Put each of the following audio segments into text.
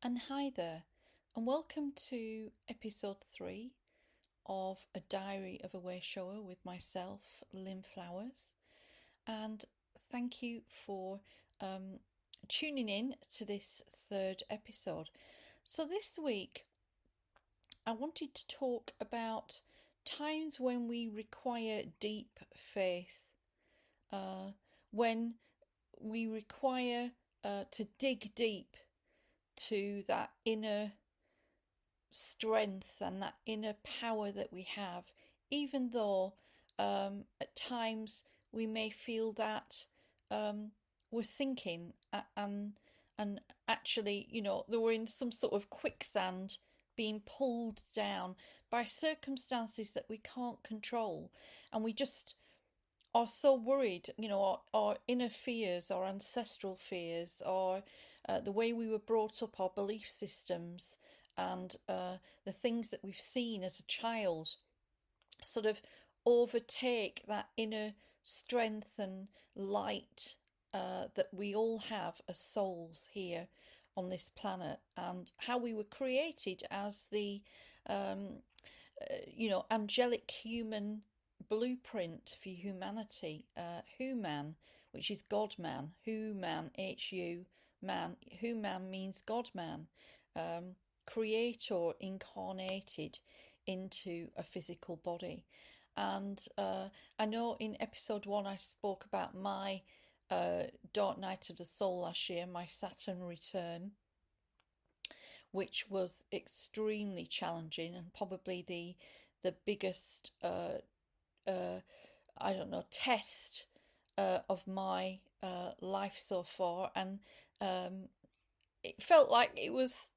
And hi there, and welcome to episode 3 of A Diary of a Wayshower with myself, Lynn. And thank you for tuning in to this third episode. So, this week I wanted to talk about times when we require deep faith, when we require to dig deep to that inner strength and that inner power that we have, even though at times we may feel that we're sinking and actually, that we're in some sort of quicksand, being pulled down by circumstances that we can't control, and we just are so worried, our inner fears, our ancestral fears, or the way we were brought up, our belief systems, and the things that we've seen as a child sort of overtake that inner strength and light that we all have as souls here on this planet, and how we were created as the angelic human blueprint for humanity, Human, which is God man, Human, Hu man. Human means God man, creator incarnated into a physical body. And I know in episode 1 I spoke about my dark night of the soul last year, my Saturn return, which was extremely challenging and probably the biggest test of my life so far. And it felt like it was,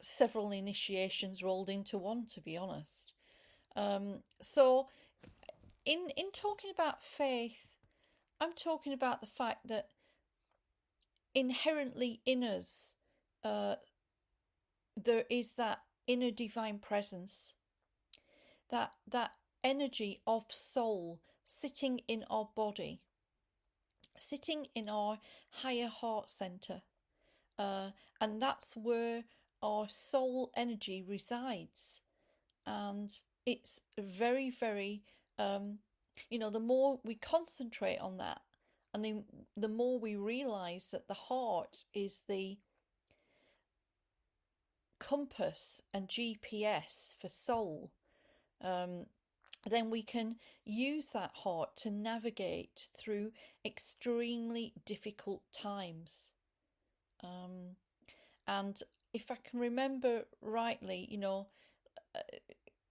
several initiations rolled into one, to be honest. So in talking about faith, I'm talking about the fact that inherently in us, there is that inner divine presence, that energy of soul sitting in our body, sitting in our higher heart center, and that's where our soul energy resides. And it's very, very the more we concentrate on that, and the more we realize that the heart is the compass and GPS for soul, then we can use that heart to navigate through extremely difficult times. And if I can remember rightly,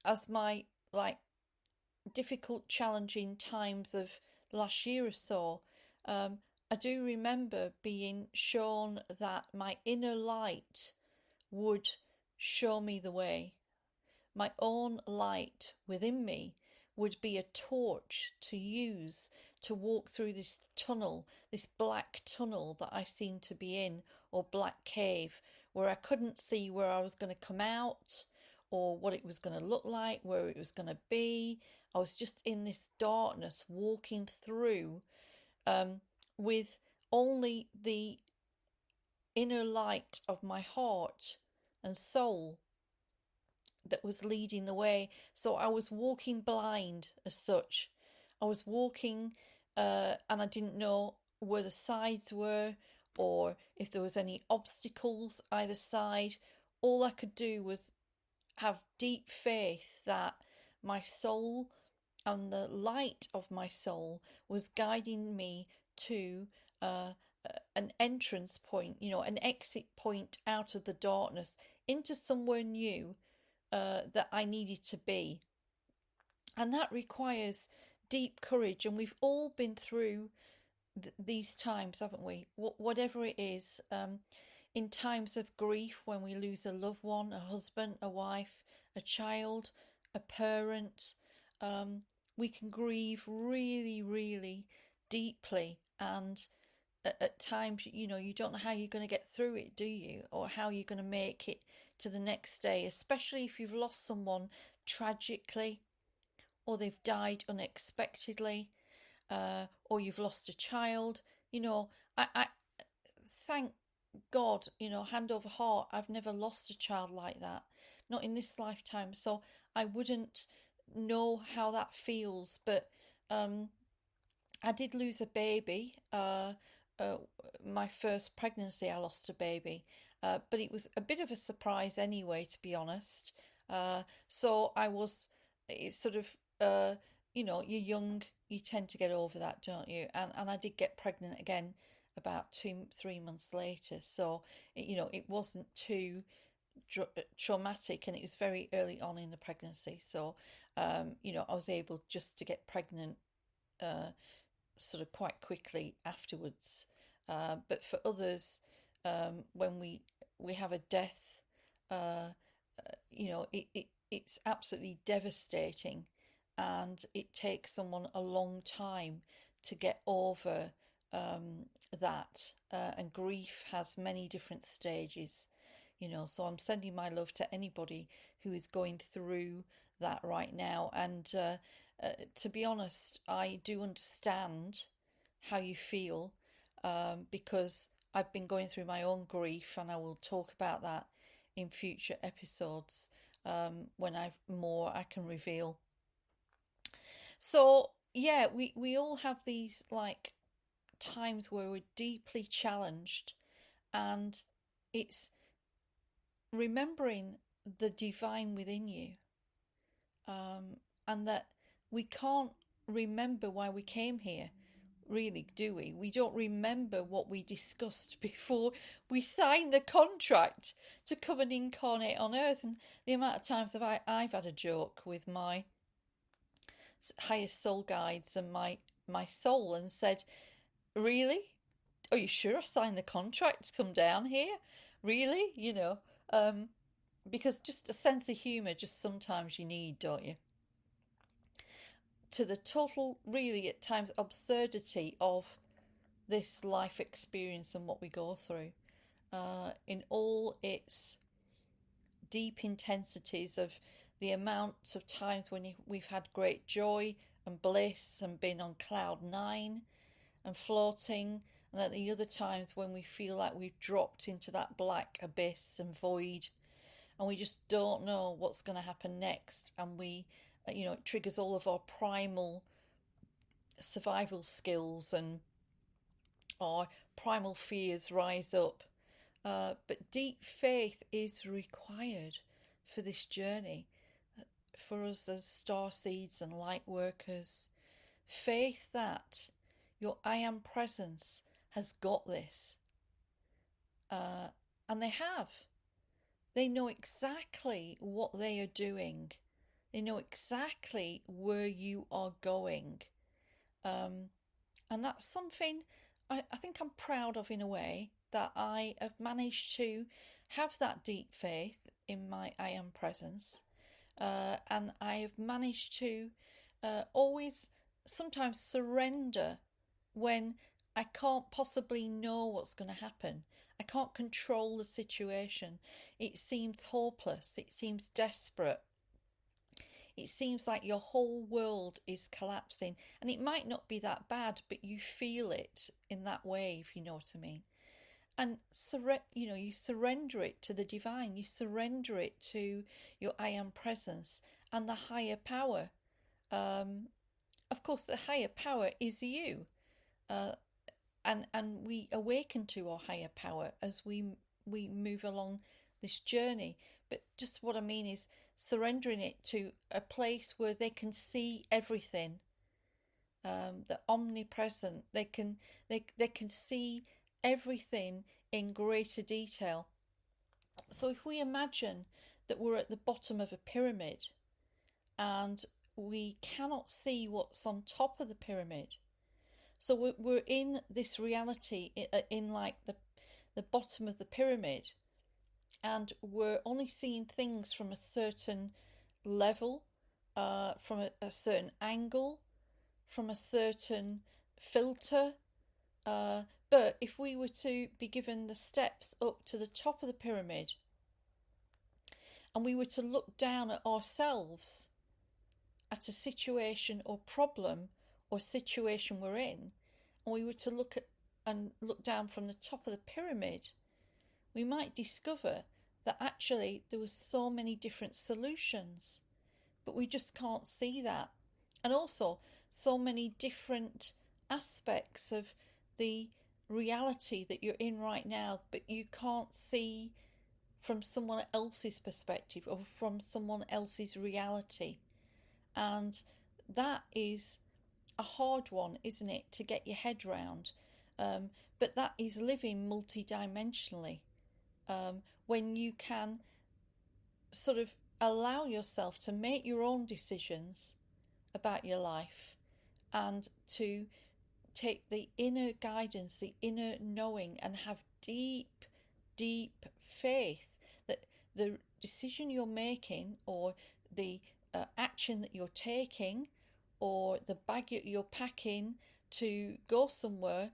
as my difficult, challenging times of last year or so, I do remember being shown that my inner light would show me the way. My own light within me would be a torch to use to walk through this tunnel, this black tunnel that I seemed to be in, or black cave, where I couldn't see where I was going to come out or what it was going to look like, where it was going to be. I was just in this darkness, walking through with only the inner light of my heart and soul that was leading the way. So I was walking blind as such. I was walking and I didn't know where the sides were or if there was any obstacles either side. All I could do was have deep faith that my soul and the light of my soul was guiding me to an entrance point, an exit point out of the darkness into somewhere new that I needed to be. And that requires deep courage. And we've all been through these times, haven't we? Whatever it is, in times of grief, when we lose a loved one, a husband, a wife, a child, a parent, we can grieve really, really deeply. And at times, you don't know how you're going to get through it, do you? Or how you're going to make it to the next day, especially if you've lost someone tragically, or they've died unexpectedly, or you've lost a child. I thank God, hand over heart, I've never lost a child like that, not in this lifetime. So I wouldn't know how that feels. But I did lose a baby. Uh, my first pregnancy, I lost a baby. But it was a bit of a surprise anyway, to be honest. So it's sort of, you're young, you tend to get over that, don't you? And I did get pregnant again about 3 months later. So, it wasn't too traumatic, and it was very early on in the pregnancy. So, I was able just to get pregnant sort of quite quickly afterwards. But for others, when we have a death, uh, it's absolutely devastating, and it takes someone a long time to get over that. And grief has many different stages, So I'm sending my love to anybody who is going through that right now. And to be honest, I do understand how you feel, because I've been going through my own grief, and I will talk about that in future episodes, when I can reveal. So yeah, we all have these like times where we're deeply challenged, and it's remembering the divine within you, and that we can't remember why we came here, really, do we? We don't remember what we discussed before we signed the contract to come and incarnate on Earth. And the amount of times I've had a joke with my highest soul guides and my soul, and said, "Really? Are you sure I signed the contract to come down here? Really?" Because just a sense of humour, just sometimes you need, don't you? To the total, really, at times, absurdity of this life experience and what we go through, in all its deep intensities of the amount of times when we've had great joy and bliss and been on cloud nine and floating, and at the other times when we feel like we've dropped into that black abyss and void, and we just don't know what's going to happen next. And it triggers all of our primal survival skills, and our primal fears rise up. But deep faith is required for this journey, for us as star seeds and light workers. Faith that your I am presence has got this. And they have. They know exactly what they are doing. They know exactly where you are going. And that's something I think I'm proud of, in a way, that I have managed to have that deep faith in my I am presence. And I have managed to always sometimes surrender when I can't possibly know what's going to happen. I can't control the situation. It seems hopeless. It seems desperate. It seems like your whole world is collapsing. And it might not be that bad, but you feel it in that way, if you know what I mean. And you surrender it to the divine. You surrender it to your I am presence and the higher power. Of course, the higher power is you. And we awaken to our higher power as we move along this journey. But just what I mean is surrendering it to a place where they can see everything. They're omnipresent. They can see everything in greater detail. So if we imagine that we're at the bottom of a pyramid and we cannot see what's on top of the pyramid, so we're in this reality in like the bottom of the pyramid, and we're only seeing things from a certain level, from a certain angle, from a certain filter. But if we were to be given the steps up to the top of the pyramid, and we were to look down at ourselves, at a situation or problem or situation we're in, and we were to look down from the top of the pyramid, we might discover that actually there were so many different solutions, but we just can't see that. And also, so many different aspects of the reality that you're in right now, but you can't see from someone else's perspective or from someone else's reality. And that is a hard one, isn't it, to get your head round? But that is living multidimensionally, when you can sort of allow yourself to make your own decisions about your life and to take the inner guidance, the inner knowing, and have deep, deep faith that the decision you're making or the action that you're taking or the bag you're packing to go somewhere,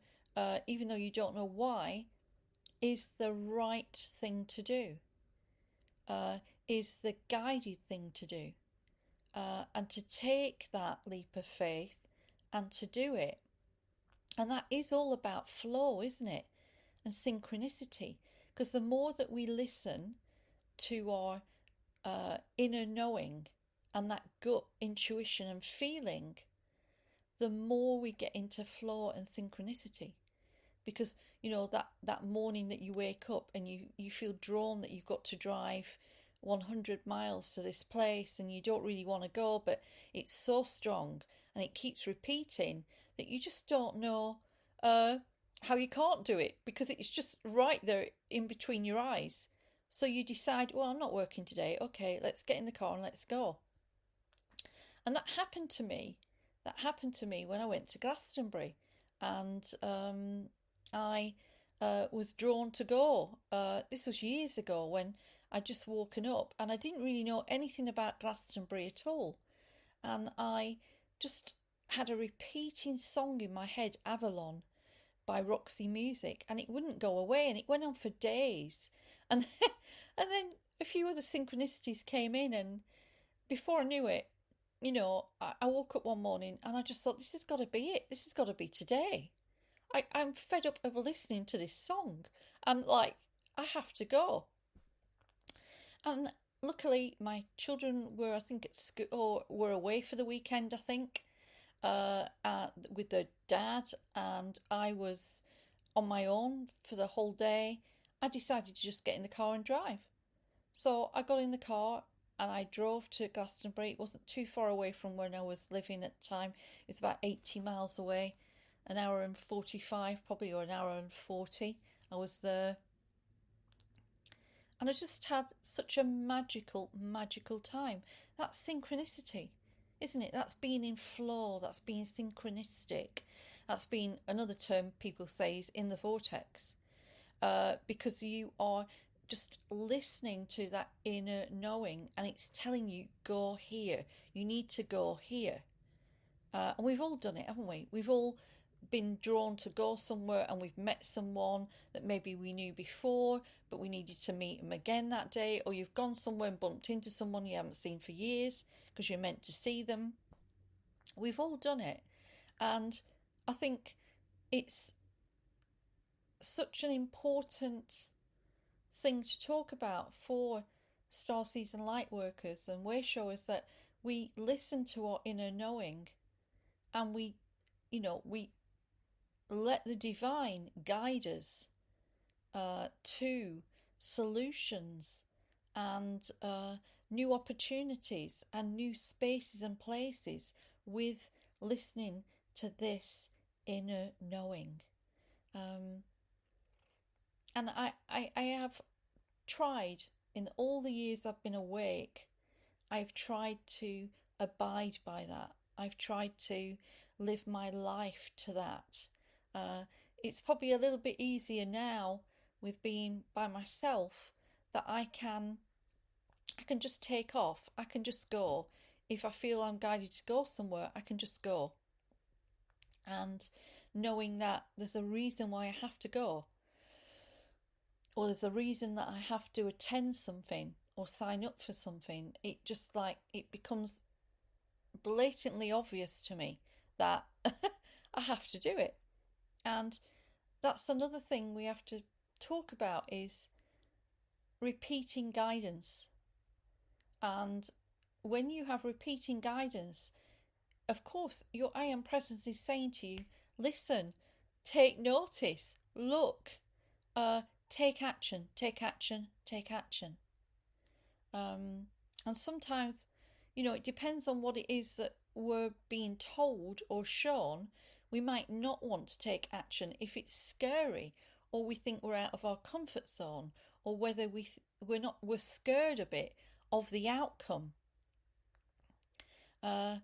even though you don't know why, is the right thing to do, is the guided thing to do, and to take that leap of faith and to do it. And that is all about flow, isn't it? And synchronicity. Because the more that we listen to our inner knowing and that gut intuition and feeling, the more we get into flow and synchronicity. Because, you know, that morning that you wake up and you feel drawn that you've got to drive 100 miles to this place and you don't really want to go, but it's so strong and it keeps repeating that you just don't know how you can't do it, because it's just right there in between your eyes. So you decide, well, I'm not working today. Okay, let's get in the car and let's go. And that happened to me. That happened to me when I went to Glastonbury, and I was drawn to go. This was years ago when I'd just woken up and I didn't really know anything about Glastonbury at all. And I just had a repeating song in my head, Avalon by Roxy Music, and it wouldn't go away, and it went on for days. And and then a few other synchronicities came in, and before I knew it, you know, I woke up one morning and I just thought, this has got to be it. This has got to be today. I'm fed up of listening to this song, and like, I have to go. And luckily, my children were, I think, at school, or were away for the weekend, I think, with their dad, and I was on my own for the whole day. I decided to just get in the car and drive. So I got in the car and I drove to Glastonbury. It wasn't too far away from where I was living at the time. It was about 80 miles away, an hour and 45 probably, or an hour and 40. I was there. And I just had such a magical, magical time. That's synchronicity, isn't it? That's being in flow. That's being synchronistic. That's being, another term people say is in the vortex. Because you are just listening to that inner knowing, and it's telling you, go here. You need to go here. And we've all done it, haven't we? We've all been drawn to go somewhere, and we've met someone that maybe we knew before, but we needed to meet them again that day. Or you've gone somewhere and bumped into someone you haven't seen for years because you're meant to see them. We've all done it. And I think it's such an important thing to talk about for Starseed and light workers and Wayshowers, that we listen to our inner knowing, and we let the divine guide us to solutions and new opportunities and new spaces and places with listening to this inner knowing. And I have tried, in all the years I've been awake, I've tried to abide by that. I've tried to live my life to that. It's probably a little bit easier now with being by myself, that I can just take off. I can just go. If I feel I'm guided to go somewhere, I can just go. And knowing that there's a reason why I have to go, or there's a reason that I have to attend something or sign up for something, it just like, it becomes blatantly obvious to me that I have to do it. And that's another thing we have to talk about, is repeating guidance. And when you have repeating guidance, of course, your I am presence is saying to you, listen, take notice, look, take action, take action, take action. And sometimes, it depends on what it is that we're being told or shown. We might not want to take action if it's scary, or we think we're out of our comfort zone, or whether we're scared a bit of the outcome. I'll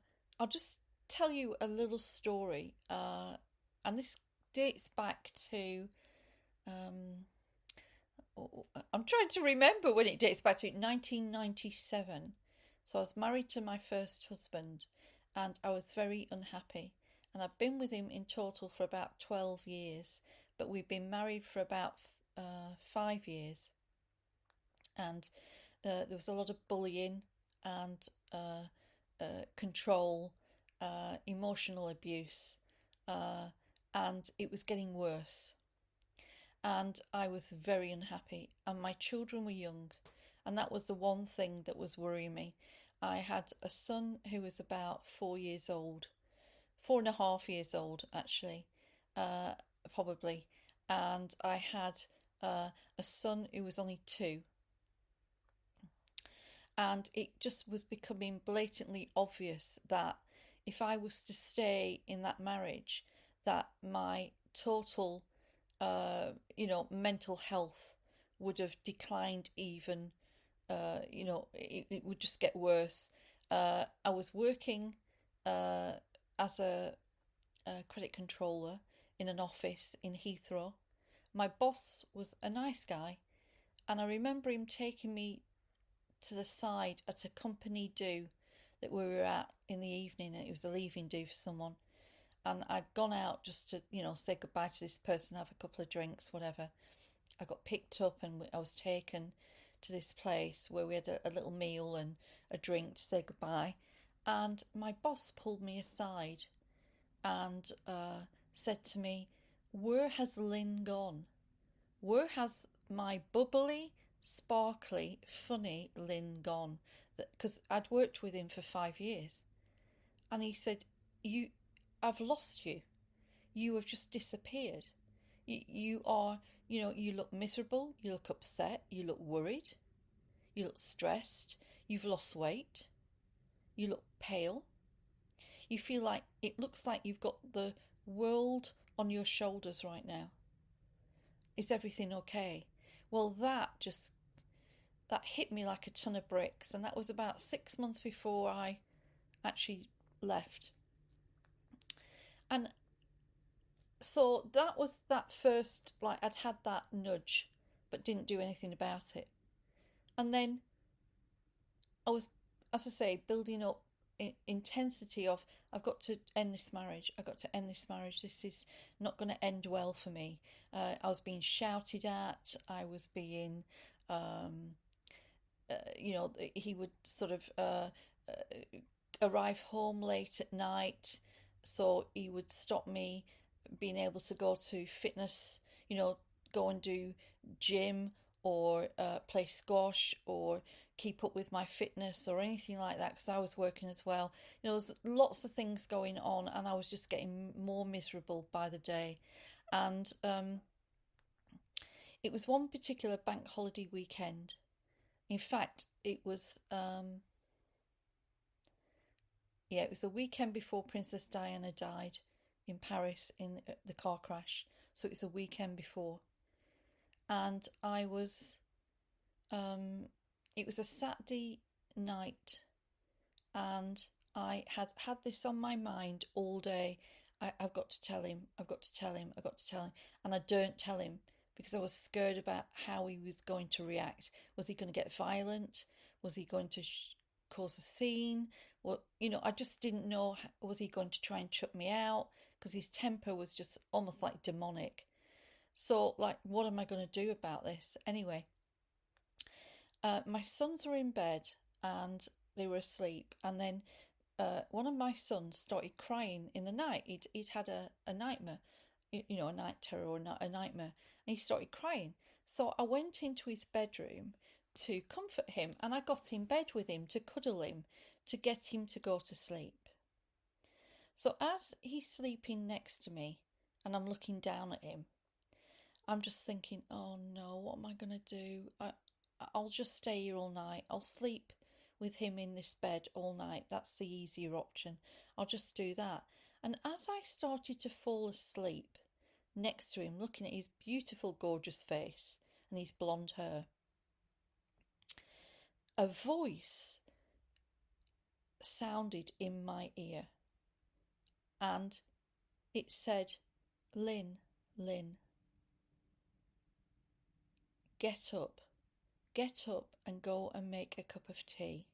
just tell you a little story, and this dates back to. I'm trying to remember when it dates back to 1997. So I was married to my first husband, and I was very unhappy. And I've been with him in total for about 12 years, but we've been married for about 5 years. And there was a lot of bullying and control, emotional abuse, and it was getting worse. And I was very unhappy, and my children were young, and that was the one thing that was worrying me. I had a son who was about 4 years old, 4.5 years old actually, probably, and I had a son who was only 2. And it just was becoming blatantly obvious that if I was to stay in that marriage, that my total, mental health would have declined even. It would just get worse. I was working as a credit controller in an office in Heathrow. My boss was a nice guy, and I remember him taking me to the side at a company do that we were at in the evening, and it was a leaving do for someone. And I'd gone out just to, say goodbye to this person, have a couple of drinks, whatever. I got picked up and I was taken to this place where we had a little meal and a drink to say goodbye. And my boss pulled me aside and said to me, "Where has Lynn gone? Where has my bubbly, sparkly, funny Lynn gone?" Because I'd worked with him for 5 years. And he said, I've lost you. You have just disappeared. You are, you look miserable, you look upset, you look worried, you look stressed, you've lost weight, you look pale. You feel like it looks like you've got the world on your shoulders right now. Is everything okay? Well, that hit me like a ton of bricks, and that was about 6 months before I actually left. And so that was that first, like, I'd had that nudge but didn't do anything about it. And then I was, as I say, building up intensity of, I've got to end this marriage. I've got to end this marriage. This is not going to end well for me. I was being shouted at. I was being, he would sort of arrive home late at night. So he would stop me being able to go to fitness, go and do gym or play squash or keep up with my fitness or anything like that, because I was working as well. There was lots of things going on, and I was just getting more miserable by the day. And it was one particular bank holiday weekend. In fact, it was it was the weekend before Princess Diana died in Paris in the car crash. So it was a weekend before. And I was, it was a Saturday night, and I had this on my mind all day. I've got to tell him, I've got to tell him, I've got to tell him. And I don't tell him because I was scared about how he was going to react. Was he going to get violent? Was he going to cause a scene? Well, I just didn't know. Was he going to try and chuck me out? Because his temper was just almost like demonic. So, like, what am I going to do about this? Anyway, my sons were in bed and they were asleep. And then one of my sons started crying in the night. He'd had a nightmare, a night terror or a nightmare. And he started crying. So I went into his bedroom to comfort him, and I got in bed with him to cuddle him, to get him to go to sleep. So as he's sleeping next to me and I'm looking down at him, I'm just thinking, oh no, what am I going to do? I'll just stay here all night. I'll sleep with him in this bed all night. That's the easier option. I'll just do that. And as I started to fall asleep next to him, looking at his beautiful, gorgeous face and his blonde hair, a voice sounded in my ear, and it said, Lynn, Lynn, get up and go and make a cup of tea.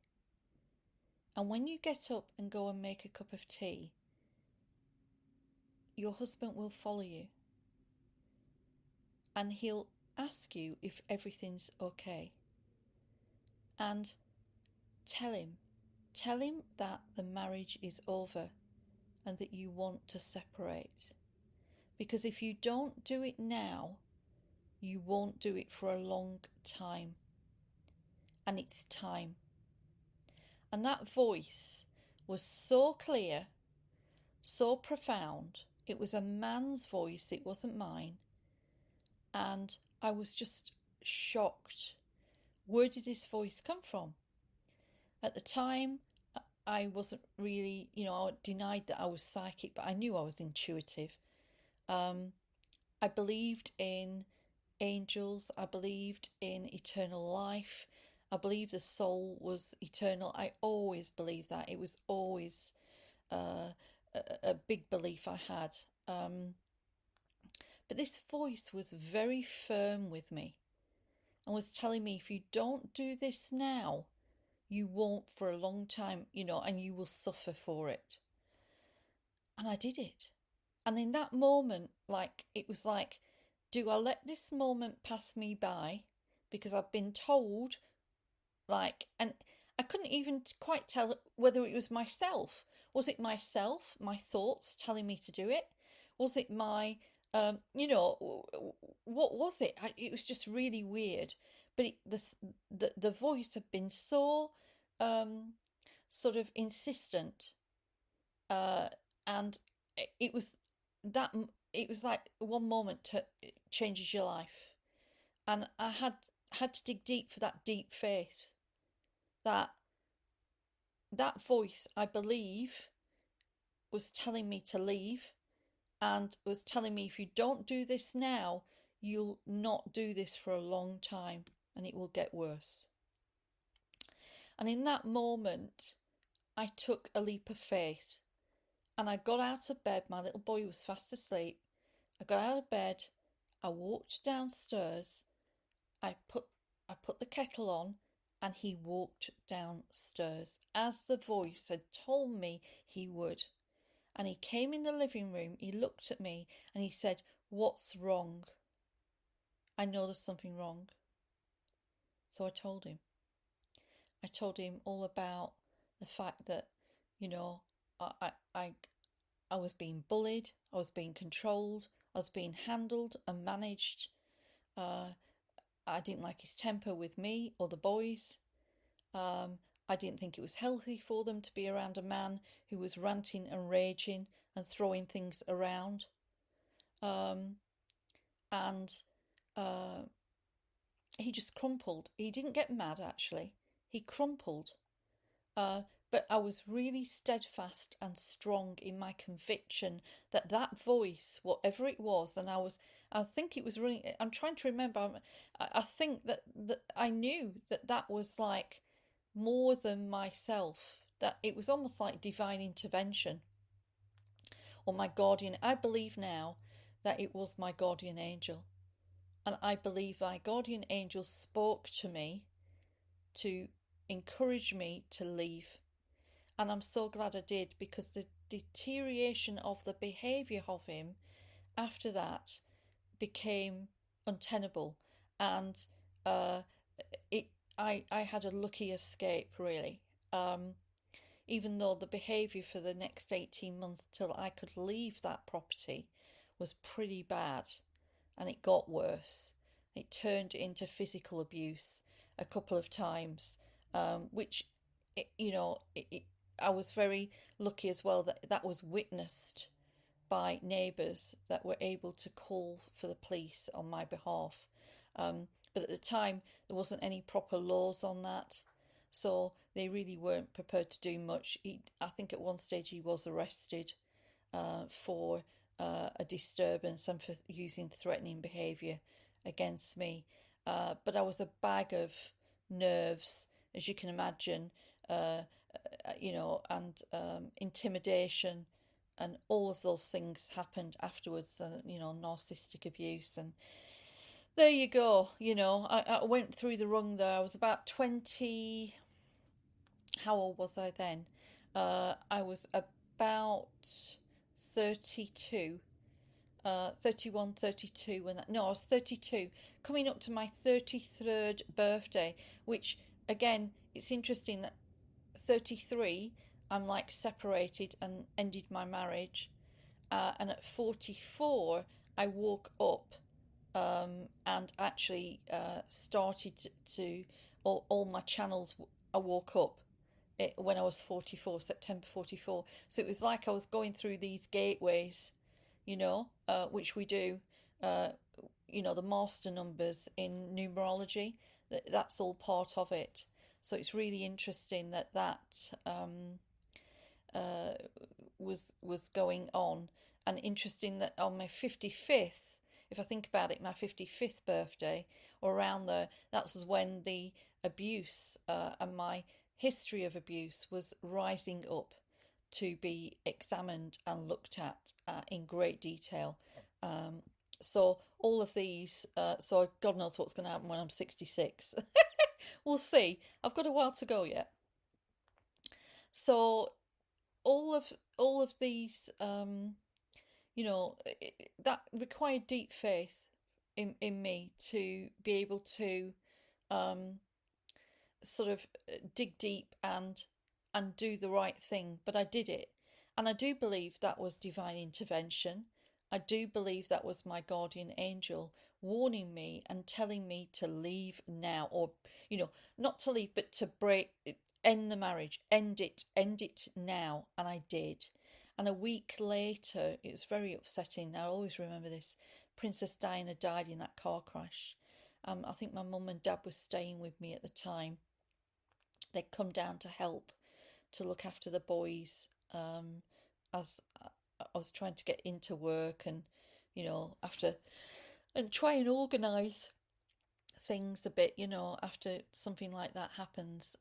And when you get up and go and make a cup of tea, your husband will follow you and he'll ask you if everything's okay. And tell him that the marriage is over and that you want to separate. Because if you don't do it now, you won't do it for a long time. And it's time. And that voice was so clear, so profound. It was a man's voice, it wasn't mine. And I was just shocked. Where did this voice come from? At the time, I wasn't really, I denied that I was psychic, but I knew I was intuitive. I believed in angels. I believed in eternal life. I believed the soul was eternal. I always believed that. It was always a big belief I had. But this voice was very firm with me and was telling me, if you don't do this now, you won't for a long time, and you will suffer for it. And I did it. And in that moment, it was like, do I let this moment pass me by? Because I've been told, and I couldn't even quite tell whether it was myself. Was it myself, my thoughts telling me to do it? Was it my, what was it? It was just really weird. But the voice had been so sort of insistent, and it was like one moment changes your life, and I had to dig deep for that deep faith. That voice, I believe, was telling me to leave, and was telling me, if you don't do this now, you'll not do this for a long time, and it will get worse. And in that moment, I took a leap of faith, and I got out of bed. My little boy was fast asleep. I got out of bed. I walked downstairs. I put the kettle on, and he walked downstairs as the voice had told me he would. And he came in the living room. He looked at me and he said, "What's wrong?" I know there's something wrong. So I told him. I told him all about the fact that, I was being bullied, I was being controlled, I was being handled and managed. I didn't like his temper with me or the boys. I didn't think it was healthy for them to be around a man who was ranting and raging and throwing things around. He just crumpled. He didn't get mad, actually. He crumpled. But I was really steadfast and strong in my conviction that voice, whatever it was, and I think it was really, I'm trying to remember, I think that I knew that was like more than myself, that it was almost like divine intervention or my guardian. I believe now that it was my guardian angel, and I believe my guardian angel spoke to me to encourage me to leave. And I'm so glad I did, because the deterioration of the behaviour of him after that became untenable, and I had a lucky escape, really. Even though the behaviour for the next 18 months till I could leave that property was pretty bad, and it got worse. It turned into physical abuse, a couple of times, which, you know, I was very lucky as well that that was witnessed by neighbours that were able to call for the police on my behalf. But at the time, there wasn't any proper laws on that, so they really weren't prepared to do much. I think at one stage he was arrested for a disturbance and for using threatening behaviour against me. But I was a bag of nerves, as you can imagine, and intimidation, and all of those things happened afterwards. Narcissistic abuse, and there you go. I went through the rung there. I was about 20. How old was I then? I was about 32, 31, 32 when that. No, I was 32, coming up to my 33rd birthday, which again, it's interesting that 33, I'm like separated and ended my marriage. And at 44, I woke up and actually started to all my channels. I woke up when I was 44, September 44. So it was like I was going through these gateways, which we do, the master numbers in numerology. That's all part of it. So it's really interesting that uh, was going on, and interesting that on my 55th, if I think about it, my 55th birthday or around there, that was when the abuse and my history of abuse was rising up to be examined and looked at in great detail. So all of these, so God knows what's going to happen when I'm 66. We'll see. I've got a while to go yet. So all of these, that required deep faith in me to be able to sort of dig deep and do the right thing. But I did it, and I do believe that was divine intervention. I do believe that was my guardian angel warning me and telling me to leave now, or not to leave, but to end the marriage, end it now. And I did. And a week later, it was very upsetting. I always remember this. Princess Diana died in that car crash. I think my mum and dad were staying with me at the time. They'd come down to help to look after the boys, as I was trying to get into work, and try and organise things a bit, after something like that happens.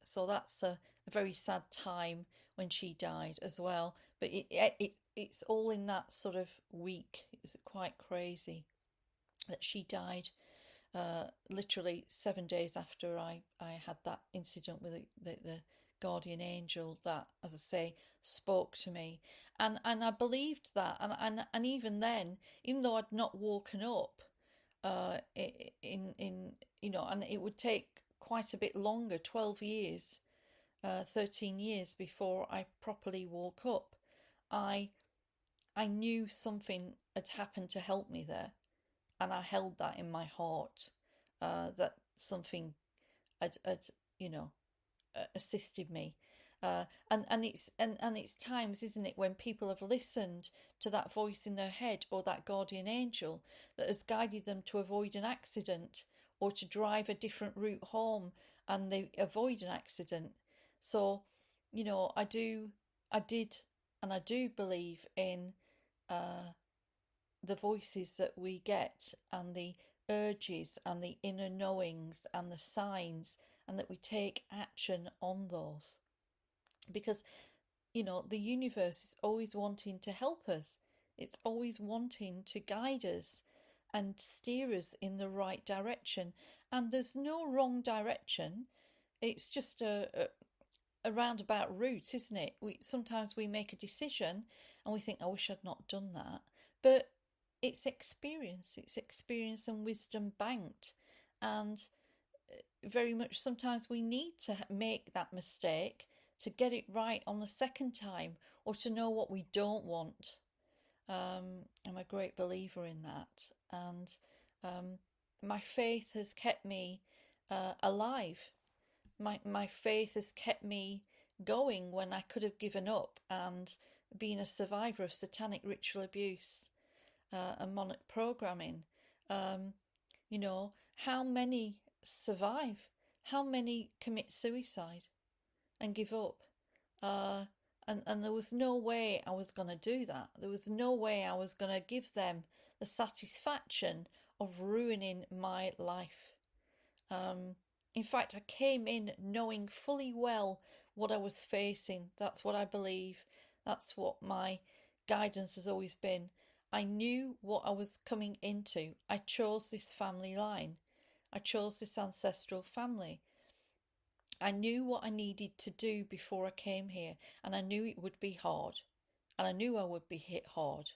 So that's a very sad time when she died as well. But it's all in that sort of week. It was quite crazy that she died. Literally 7 days after I had that incident with the guardian angel that, as I say, spoke to me, and I believed that, and even then, even though I'd not woken up, and it would take quite a bit longer, 12 years, 13 years before I properly woke up. I knew something had happened to help me there, and I held that in my heart, that something had assisted me. And it's times, isn't it, when people have listened to that voice in their head or that guardian angel that has guided them to avoid an accident or to drive a different route home, and they avoid an accident. So, I did, and I do believe in the voices that we get, and the urges and the inner knowings and the signs, and that we take action on those, because the universe is always wanting to help us. It's always wanting to guide us and steer us in the right direction, and there's no wrong direction. It's just a roundabout route, isn't it? Sometimes we make a decision and we think, I wish I'd not done that, but it's experience and wisdom banked, and very much sometimes we need to make that mistake to get it right on the second time, or to know what we don't want. I'm a great believer in that, and my faith has kept me alive. My faith has kept me going when I could have given up and been a survivor of satanic ritual abuse and demonic programming. Um, how many survive? How many commit suicide and give up? Uh, and there was no way I was going to do that. There was no way I was going to give them the satisfaction of ruining my life. Um, in fact, I came in knowing fully well what I was facing. That's what I believe. That's what my guidance has always been. I knew what I was coming into. I chose this family line. I chose this ancestral family. I knew what I needed to do before I came here, and I knew it would be hard, and I knew I would be hit hard.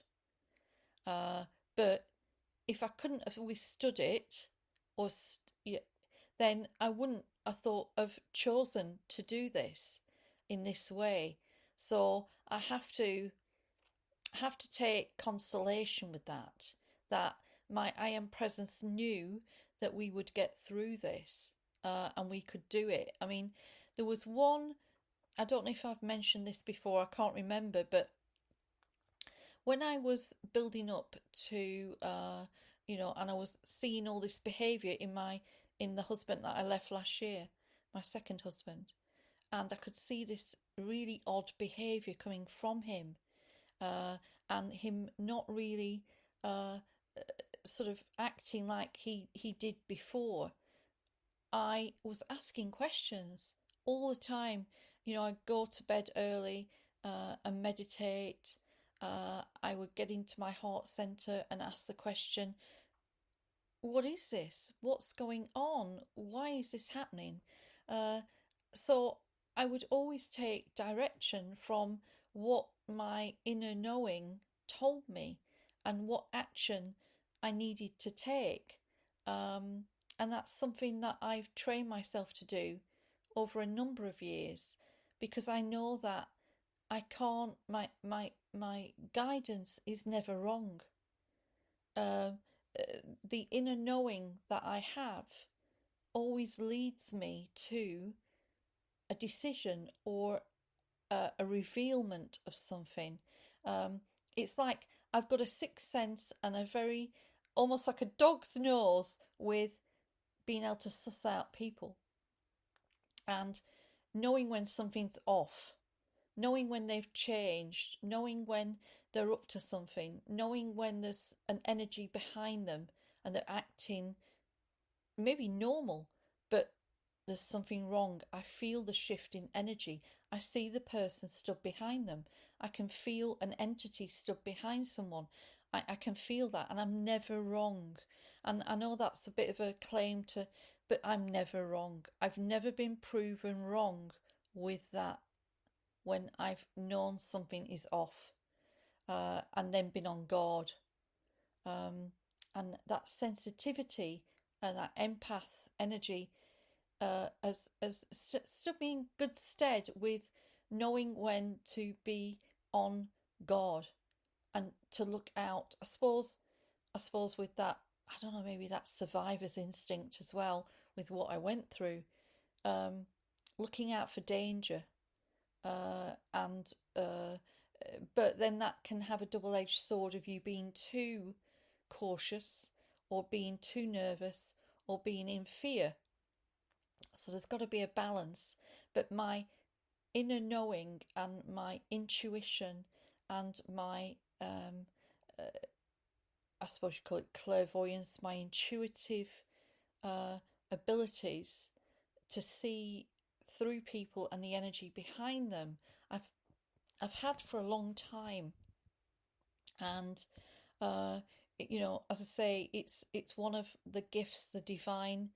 But if I couldn't have withstood it, or then I wouldn't, I thought, have chosen to do this in this way. So I have to take consolation with that my I am presence knew that we would get through this, and we could do it. I mean, there was one, I don't know if I've mentioned this before, I can't remember, but when I was building up to, and I was seeing all this behaviour in the husband that I left last year, my second husband, and I could see this really odd behaviour coming from him, uh, and him not really uh, sort of acting like he did before. I was asking questions all the time. I'd go to bed early and meditate. I would get into my heart center and ask the question, what is this? What's going on? Why is this happening? Uh, so I would always take direction from what my inner knowing told me and what action I needed to take. Um, and that's something that I've trained myself to do over a number of years, because I know that I can't, my guidance is never wrong. Uh, the inner knowing that I have always leads me to a decision or a revealment of something. It's like I've got a sixth sense and a very, almost like a dog's nose with being able to suss out people and knowing when something's off, knowing when they've changed, knowing when they're up to something, knowing when there's an energy behind them and they're acting maybe normal, but there's something wrong. I feel the shift in energy. I see the person stood behind them. I can feel an entity stood behind someone. I can feel that, and I'm never wrong. And I know that's a bit of a claim to, but I'm never wrong. I've never been proven wrong with that when I've known something is off, and then been on guard. And that sensitivity and that empath energy has stood me in good stead with knowing when to be on guard and to look out. I suppose with that, I don't know, maybe that survivor's instinct as well with what I went through, um, looking out for danger, and but then that can have a double-edged sword of you being too cautious or being too nervous or being in fear. So there's got to be a balance. But my inner knowing and my intuition and my, uh, I suppose you call it clairvoyance, my intuitive uh, abilities to see through people and the energy behind them, I've I've had for a long time, and uh, as I say, it's one of the gifts the divine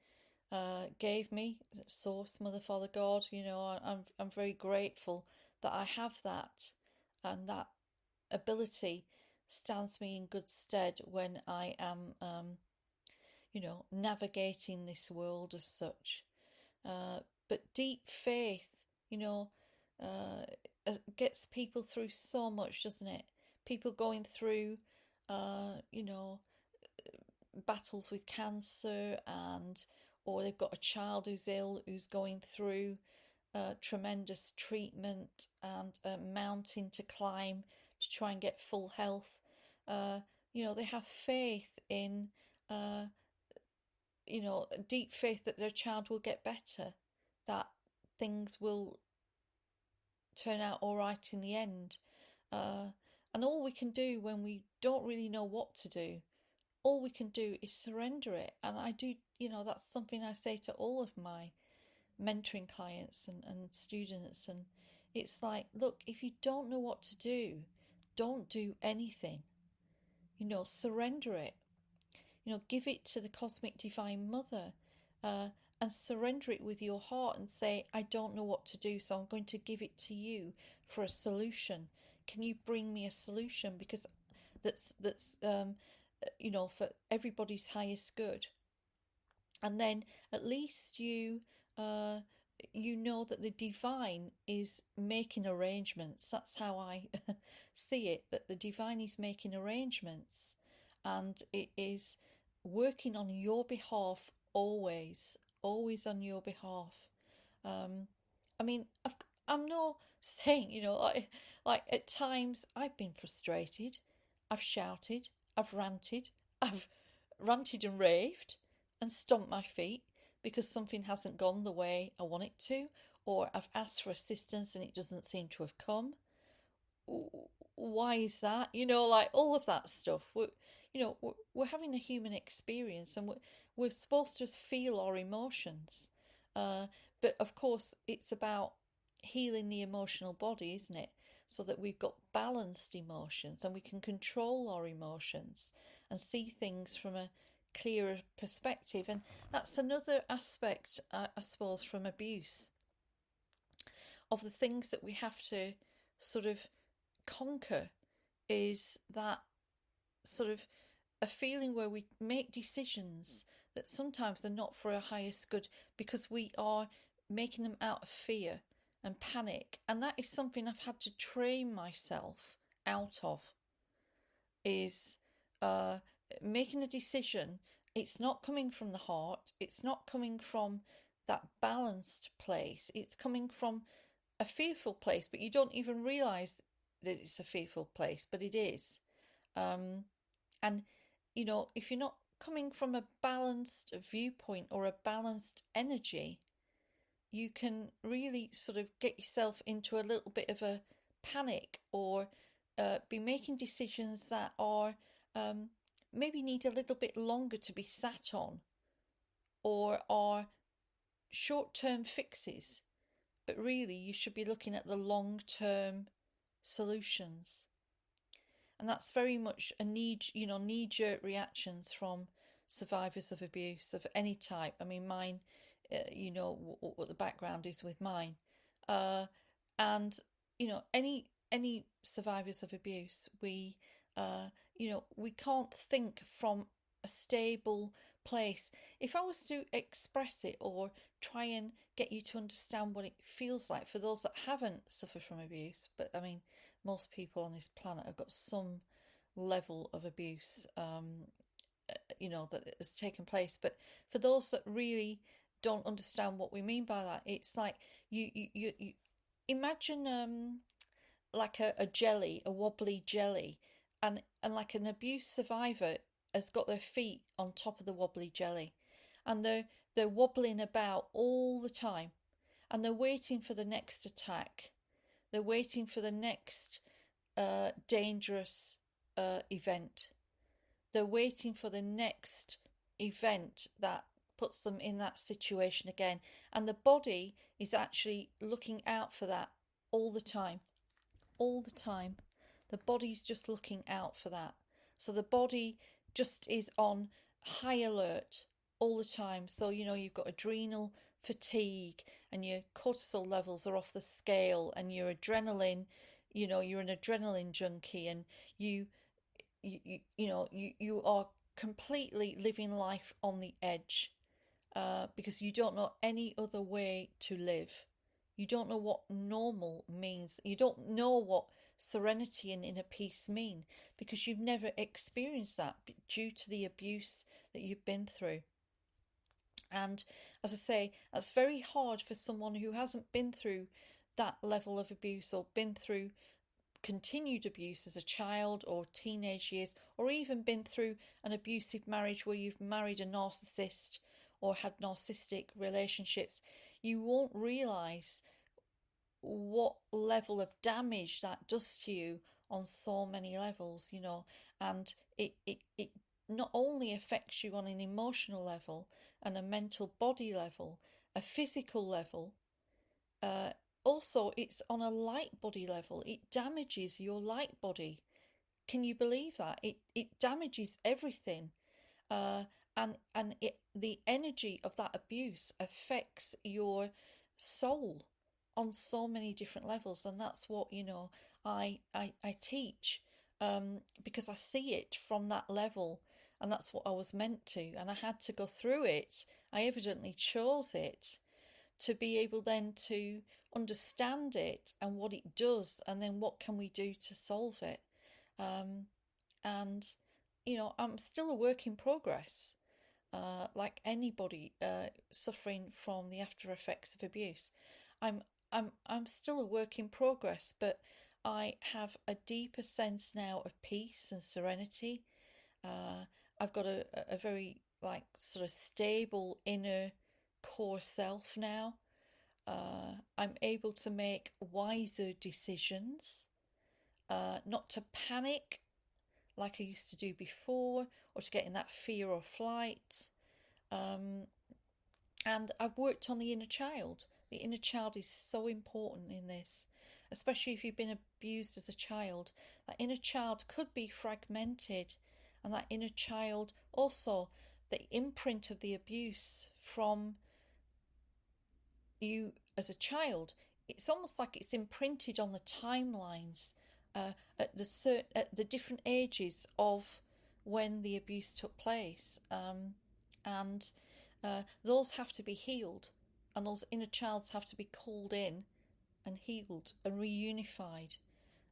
gave me, Source, Mother, Father, God. I'm very grateful that I have that, and that ability stands me in good stead when I am, navigating this world as such. Uh, but deep faith, you know, uh, gets people through so much, doesn't it? People going through, uh, you know, battles with cancer and or they've got a child who's ill, who's going through tremendous treatment and a mountain to climb to try and get full health. They have faith in, a deep faith that their child will get better, that things will turn out all right in the end. And all we can do when we don't really know what to do, all we can do is surrender it. And I do, that's something I say to all of my mentoring clients and students. And it's like, look, if you don't know what to do, don't do anything. Surrender it. Give it to the cosmic divine mother, and surrender it with your heart and say, I don't know what to do, so I'm going to give it to you for a solution. Can you bring me a solution? Because that's for everybody's highest good. And then at least you know that the divine is making arrangements. That's how I see it, that the divine is making arrangements, and it is working on your behalf, always on your behalf. I mean, I'm not saying, like at times I've been frustrated, I've shouted, I've ranted, and raved and stomped my feet because something hasn't gone the way I want it to, or I've asked for assistance and it doesn't seem to have come. Why is that? Like all of that stuff. We're having a human experience, and we're supposed to feel our emotions. But of course, it's about healing the emotional body, isn't it? So that we've got balanced emotions and we can control our emotions and see things from a clearer perspective. And that's another aspect, I suppose, from abuse, of the things that we have to sort of conquer, is that sort of a feeling where we make decisions that sometimes are not for our highest good because we are making them out of fear and panic. And that is something I've had to train myself out of, is making a decision. It's not coming from the heart, it's not coming from that balanced place, it's coming from a fearful place, but you don't even realize that it's a fearful place, but it is. And if you're not coming from a balanced viewpoint or a balanced energy, you can really sort of get yourself into a little bit of a panic, or be making decisions that are maybe need a little bit longer to be sat on, or are short-term fixes, but really you should be looking at the long-term solutions. And that's very much a knee-jerk reactions from survivors of abuse of any type. I mean, mine, what the background is with mine, and any survivors of abuse, we can't think from a stable place. If I was to express it or try and get you to understand what it feels like for those that haven't suffered from abuse, but I mean, most people on this planet have got some level of abuse, that has taken place. But for those that really don't understand what we mean by that, it's like you imagine like a jelly, a wobbly jelly, and like an abuse survivor has got their feet on top of the wobbly jelly, and they're wobbling about all the time, and they're waiting for the next attack. They're waiting for the next dangerous event. They're waiting for the next event that puts them in that situation again. And the body is actually looking out for that all the time. All the time. The body's just looking out for that. So the body just is on high alert all the time. So, you've got adrenal fatigue and your cortisol levels are off the scale, and your adrenaline, you're an adrenaline junkie, and you are completely living life on the edge, because you don't know any other way to live. You don't know what normal means. You don't know what serenity and inner peace mean, because you've never experienced that due to the abuse that you've been through. And as I say, that's very hard for someone who hasn't been through that level of abuse or been through continued abuse as a child or teenage years, or even been through an abusive marriage where you've married a narcissist or had narcissistic relationships. You won't realise what level of damage that does to you on so many levels, and it not only affects you on an emotional level and a mental body level, a physical level, uh, also it's on a light body level. It damages your light body. Can you believe that? It damages everything. uh, and the energy of that abuse affects your soul on so many different levels, and that's what I teach, because I see it from that level, and that's what I was meant to, and I had to go through it. I evidently chose it to be able then to understand it and what it does, and then what can we do to solve it. um, and I'm still a work in progress, like anybody suffering from the after effects of abuse. I'm I'm still a work in progress, but I have a deeper sense now of peace and serenity. Uh, I've got a very like sort of stable inner core self now. I'm able to make wiser decisions, not to panic like I used to do before, or to get in that fear or flight. Um, and I've worked on the inner child. The inner child is so important in this, especially if you've been abused as a child. That inner child could be fragmented, and that inner child also, the imprint of the abuse from you as a child, it's almost like it's imprinted on the timelines, at the different ages of when the abuse took place, and those have to be healed, and those inner childs have to be called in and healed and reunified,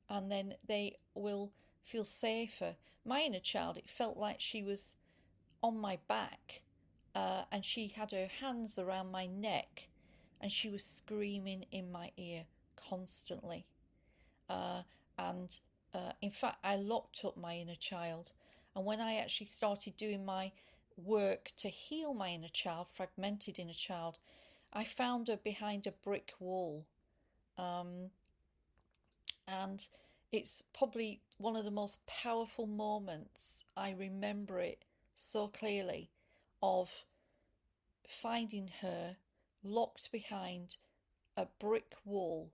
and then they will feel safer. My inner child, it felt like she was on my back, and she had her hands around my neck, and she was screaming in my ear constantly. Uh, and In fact, I locked up my inner child. And when I actually started doing my work to heal my inner child, fragmented inner child, I found her behind a brick wall. Um, and it's probably one of the most powerful moments. I remember it so clearly, of finding her locked behind a brick wall.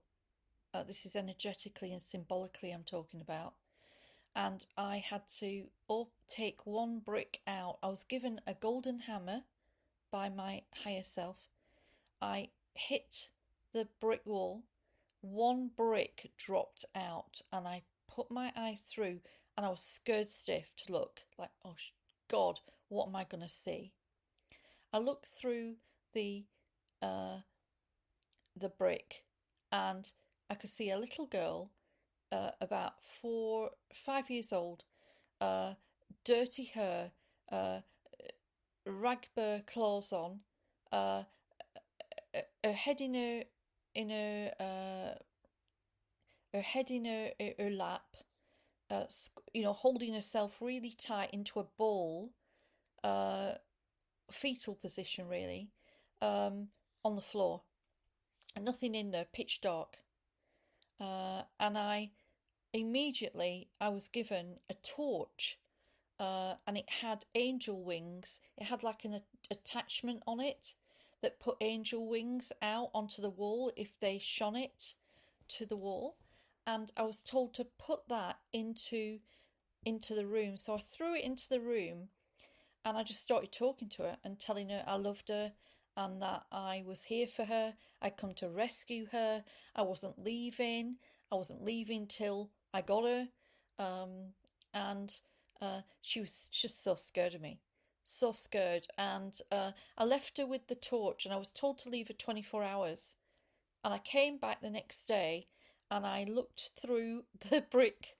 This is energetically and symbolically I'm talking about. And I had to take one brick out. I was given a golden hammer by my higher self. I hit the brick wall. One brick dropped out, and I put my eyes through, and I was scared stiff to look like, oh God, what am I going to see? I looked through the uh, the brick, and I could see a little girl, about 5 years old, uh, dirty hair, uh, ragbar clothes on, uh, her head in her head in her lap, holding herself really tight into a ball, uh, fetal position really, on the floor, and nothing in there, pitch dark. And I was given a torch, and it had angel wings. It had like an attachment on it that put angel wings out onto the wall if they shone it to the wall. And I was told to put that into the room. So I threw it into the room, and I just started talking to her and telling her I loved her, and that I was here for her. I'd come to rescue her. I wasn't leaving. I wasn't leaving till I got her. And she was just so scared of me. So scared. And I left her with the torch, and I was told to leave her 24 hours. And I came back the next day, and I looked through the brick,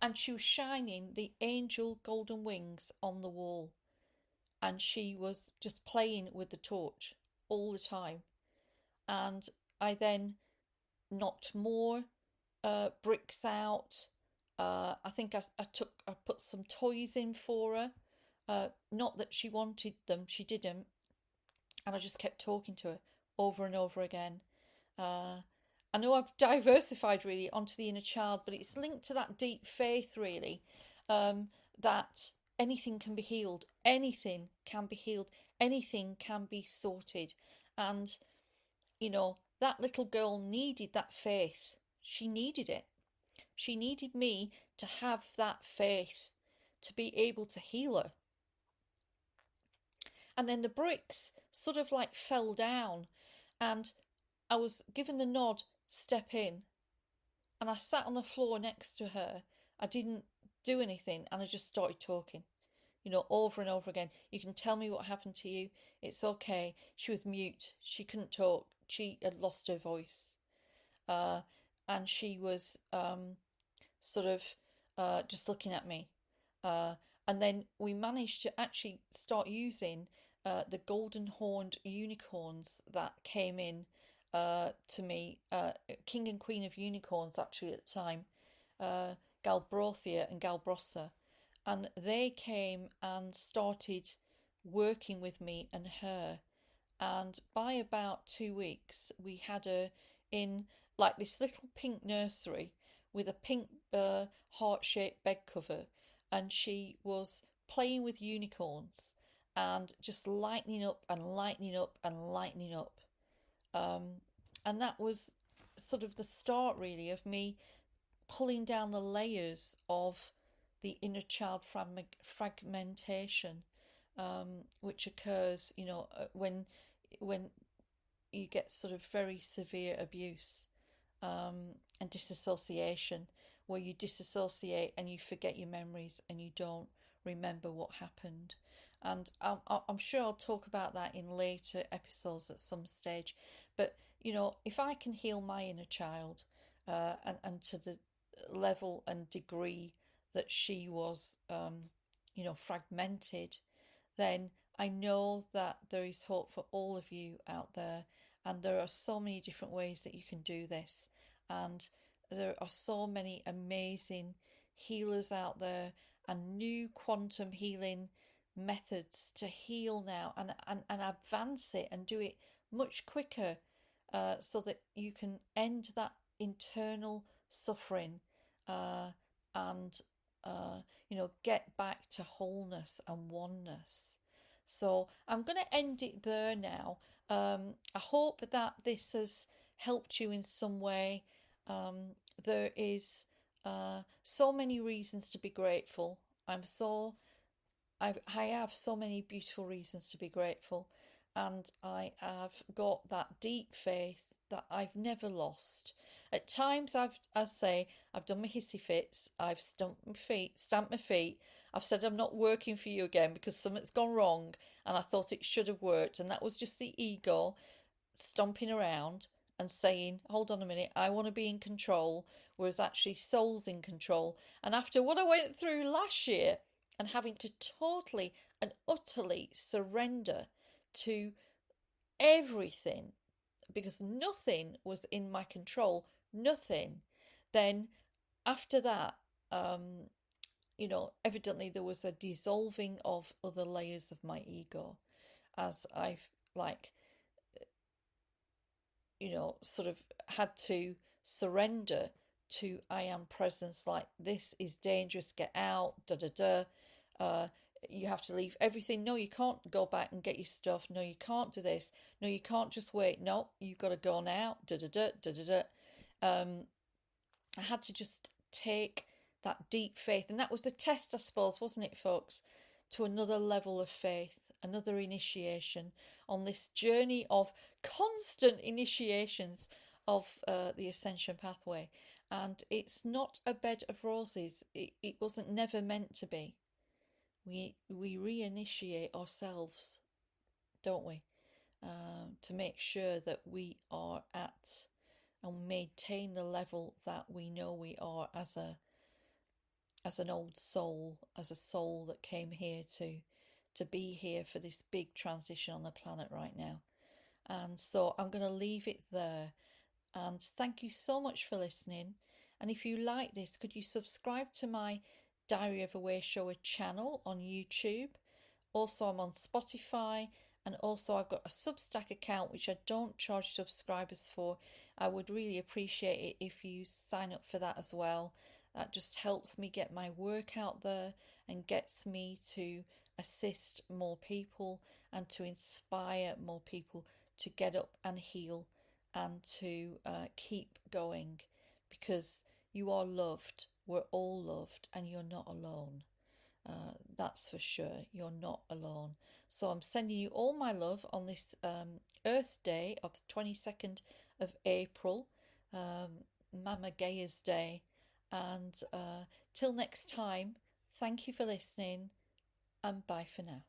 and she was shining the angel golden wings on the wall. and she was just playing with the torch all the time. And I then knocked more bricks out. I think I put some toys in for her. Not that she wanted them, she didn't. And I just kept talking to her over and over again. Uh, I know I've diversified really onto the inner child, but it's linked to that deep faith really, that anything can be healed, anything can be healed, anything can be sorted. And, that little girl needed that faith. She needed it. She needed me to have that faith to be able to heal her. And then the bricks sort of like fell down, and I was given the nod, step in. And I sat on the floor next to her. I didn't do anything, and I just started talking, over and over again. You can tell me what happened to you. It's okay. She was mute. She couldn't talk. She had lost her voice. And she was sort of just looking at me. And then we managed to actually start using the golden horned unicorns that came in to me, King and Queen of Unicorns actually at the time, Galbrothia and Galbrossa, and they came and started working with me and her. And by about 2 weeks, we had her in like this little pink nursery with a pink heart-shaped bed cover, and she was playing with unicorns and just lightening up and lightening up and lightening up. And that was sort of the start really of me pulling down the layers of the inner child fragmentation, which occurs, when you get sort of very severe abuse, and disassociation, where you disassociate and you forget your memories and you don't remember what happened. And I'm sure I'll talk about that in later episodes at some stage. But, if I can heal my inner child, and to the level and degree that she was, fragmented, then I know that there is hope for all of you out there. And there are so many different ways that you can do this. And there are so many amazing healers out there and new quantum healing methods to heal now and advance it and do it much quicker, so that you can end that internal suffering, and get back to wholeness and oneness. So I'm going to end it there now. I hope that this has helped you in some way. There is so many reasons to be grateful. I have so many beautiful reasons to be grateful, and I have got that deep faith that I've never lost. At times, I've done my hissy fits. I've stamped my feet. I've said I'm not working for you again because something's gone wrong, and I thought it should have worked, and that was just the ego stomping around and saying, hold on a minute, I want to be in control, whereas actually soul's in control. And after what I went through last year and having to totally and utterly surrender to everything because nothing was in my control, nothing, then after that, evidently there was a dissolving of other layers of my ego as I've sort of had to surrender to I am presence, like this is dangerous, get out, da da da. You have to leave everything. No, you can't go back and get your stuff. No, you can't do this. No, you can't just wait. No, you've got to go now. Da da da da da da. I had to just take that deep faith, and that was the test, I suppose, wasn't it, folks? To another level of faith, another initiation on this journey of constant initiations of the ascension pathway. And it's not a bed of roses. It wasn't never meant to be. We reinitiate ourselves, don't we? To make sure that we are at and maintain the level that we know we are as an old soul, as a soul that came here to to be here for this big transition on the planet right now. And so I'm going to leave it there. And thank you so much for listening. And if you like this, could you subscribe to my Diary of a Wayshower channel on YouTube? Also, I'm on Spotify, and also I've got a Substack account which I don't charge subscribers for. I would really appreciate it if you sign up for that as well. That just helps me get my work out there and gets me to assist more people and to inspire more people to get up and heal and to keep going, because you are loved. We're all loved, and you're not alone. That's for sure. You're not alone. So I'm sending you all my love on this Earth Day of the 22nd of April, Mama Gaia's Day. And till next time, thank you for listening, and bye for now.